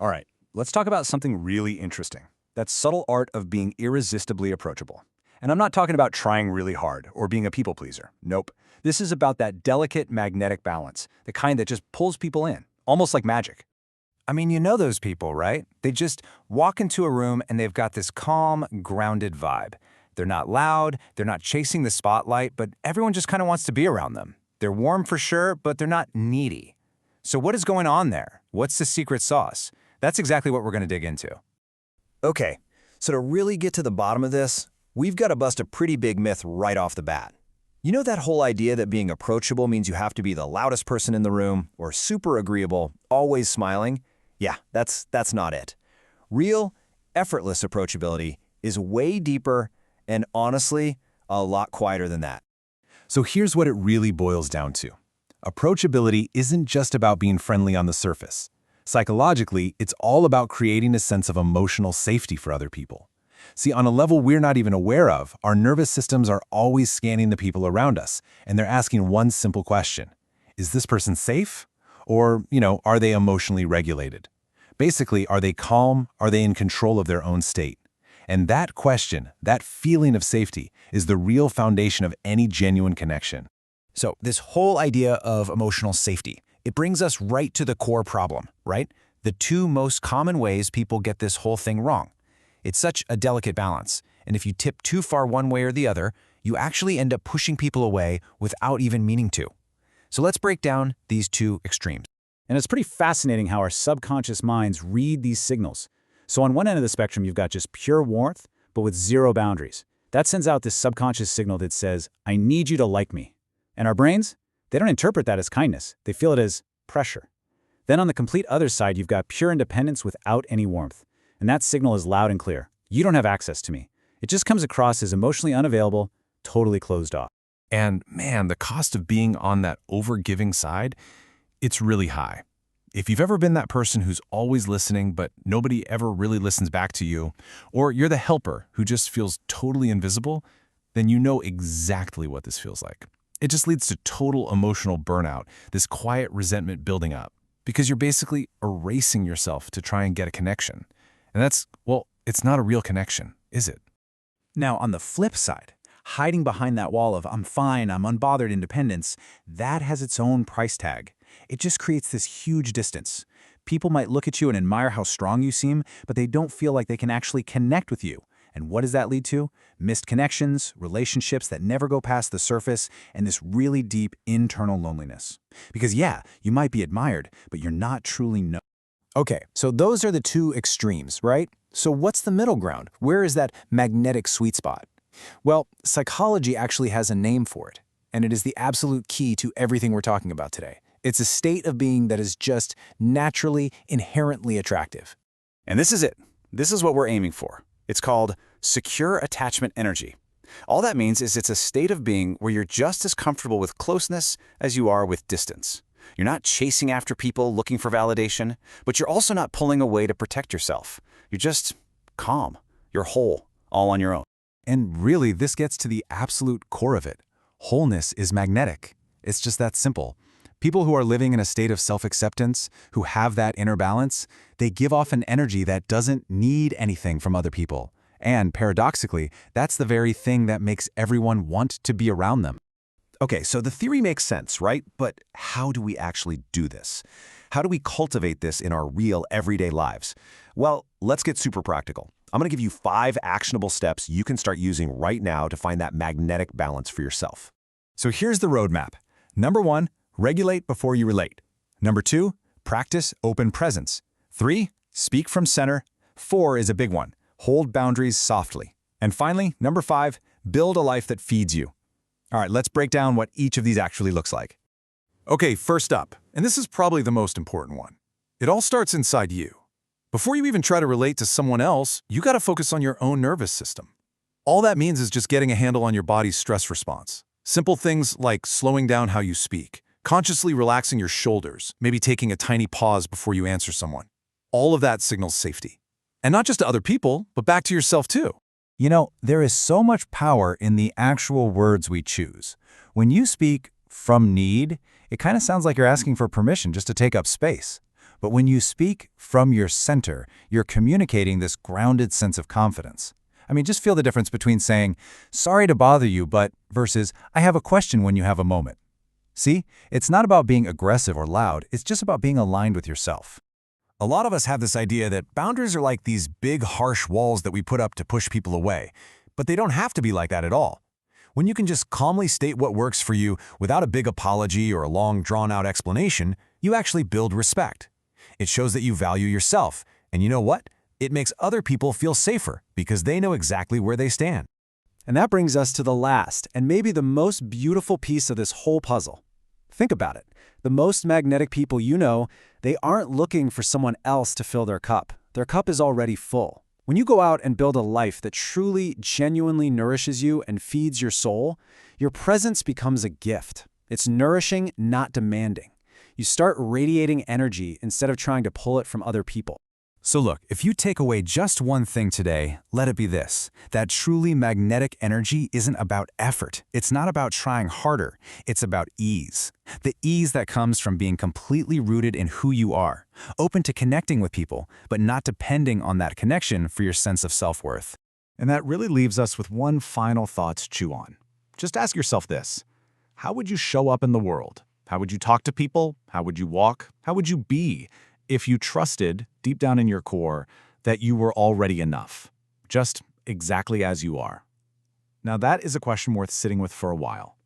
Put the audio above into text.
All right, let's talk about something really interesting. That subtle art of being irresistibly approachable. And I'm not talking about trying really hard or being a people pleaser. Nope. This is about that delicate magnetic balance, the kind that just pulls people in, almost like magic. I mean, you know those people, right? They just walk into a room and they've got this calm, grounded vibe. They're not loud, they're not chasing the spotlight, but everyone just kind of wants to be around them. They're warm for sure, but they're not needy. So what is going on there? What's the secret sauce? That's exactly what we're going to dig into. Okay, so to really get to the bottom of this, we've got to bust a pretty big myth right off the bat. You know that whole idea that being approachable means you have to be the loudest person in the room, or super agreeable, always smiling? Yeah, that's not it. Real, effortless approachability is way deeper and honestly, a lot quieter than that. So here's what it really boils down to. Approachability isn't just about being friendly on the surface. Psychologically, it's all about creating a sense of emotional safety for other people. See, on a level we're not even aware of, our nervous systems are always scanning the people around us, and they're asking one simple question. Is this person safe? Or, are they emotionally regulated? Basically, are they calm? Are they in control of their own state? And that question, that feeling of safety, is the real foundation of any genuine connection. So this whole idea of emotional safety, it brings us right to the core problem, right? The two most common ways people get this whole thing wrong. It's such a delicate balance, and if you tip too far one way or the other, you actually end up pushing people away without even meaning to. So let's break down these two extremes. And it's pretty fascinating how our subconscious minds read these signals. So on one end of the spectrum, you've got just pure warmth, but with zero boundaries. That sends out this subconscious signal that says, I need you to like me. And our brains, they don't interpret that as kindness. They feel it as pressure. Then on the complete other side, you've got pure independence without any warmth. And that signal is loud and clear. You don't have access to me. It just comes across as emotionally unavailable, totally closed off. And man, the cost of being on that overgiving side, it's really high. If you've ever been that person who's always listening, but nobody ever really listens back to you, or you're the helper who just feels totally invisible, then you know exactly what this feels like. It just leads to total emotional burnout, this quiet resentment building up, because you're basically erasing yourself to try and get a connection. And it's not a real connection, is it? Now, on the flip side, hiding behind that wall of I'm fine, I'm unbothered independence, that has its own price tag. It just creates this huge distance. People might look at you and admire how strong you seem, but they don't feel like they can actually connect with you. And what does that lead to? Missed connections, relationships that never go past the surface, and this really deep internal loneliness. Because yeah, you might be admired, but you're not truly known. Okay, so those are the two extremes, right? So what's the middle ground? Where is that magnetic sweet spot? Well, psychology actually has a name for it, and it is the absolute key to everything we're talking about today. It's a state of being that is just naturally, inherently attractive. And this is it. This is what we're aiming for. It's called secure attachment energy. All that means is it's a state of being where you're just as comfortable with closeness as you are with distance. You're not chasing after people looking for validation, but you're also not pulling away to protect yourself. You're just calm. You're whole, all on your own. And really, this gets to the absolute core of it. Wholeness is magnetic. It's just that simple. People who are living in a state of self-acceptance, who have that inner balance, they give off an energy that doesn't need anything from other people. And paradoxically, that's the very thing that makes everyone want to be around them. Okay, so the theory makes sense, right? But how do we actually do this? How do we cultivate this in our real everyday lives? Well, let's get super practical. I'm going to give you 5 actionable steps you can start using right now to find that magnetic balance for yourself. So here's the roadmap. Number 1, regulate before you relate. Number 2, practice open presence. 3, speak from center. 4 is a big one. Hold boundaries softly. And finally, number 5, build a life that feeds you. All right, let's break down what each of these actually looks like. Okay, first up, and this is probably the most important one. It all starts inside you. Before you even try to relate to someone else, you got to focus on your own nervous system. All that means is just getting a handle on your body's stress response. Simple things like slowing down how you speak, consciously relaxing your shoulders, maybe taking a tiny pause before you answer someone. All of that signals safety. And not just to other people, but back to yourself too. You know, there is so much power in the actual words we choose. When you speak from need, it kind of sounds like you're asking for permission just to take up space. But when you speak from your center, you're communicating this grounded sense of confidence. I mean, just feel the difference between saying, "Sorry to bother you, but," versus, "I have a question when you have a moment." See, it's not about being aggressive or loud, it's just about being aligned with yourself. A lot of us have this idea that boundaries are like these big, harsh walls that we put up to push people away. But they don't have to be like that at all. When you can just calmly state what works for you without a big apology or a long, drawn-out explanation, you actually build respect. It shows that you value yourself, and you know what? It makes other people feel safer because they know exactly where they stand. And that brings us to the last, and maybe the most beautiful piece of this whole puzzle. Think about it. The most magnetic people you know, they aren't looking for someone else to fill their cup. Their cup is already full. When you go out and build a life that truly, genuinely nourishes you and feeds your soul, your presence becomes a gift. It's nourishing, not demanding. You start radiating energy instead of trying to pull it from other people. So look, if you take away just one thing today, let it be this: that truly magnetic energy isn't about effort. It's not about trying harder. It's about ease. The ease that comes from being completely rooted in who you are, open to connecting with people, but not depending on that connection for your sense of self-worth. And that really leaves us with one final thought to chew on. Just ask yourself this: how would you show up in the world? How would you talk to people? How would you walk? How would you be if you trusted, deep down in your core, that you were already enough, just exactly as you are? Now that is a question worth sitting with for a while.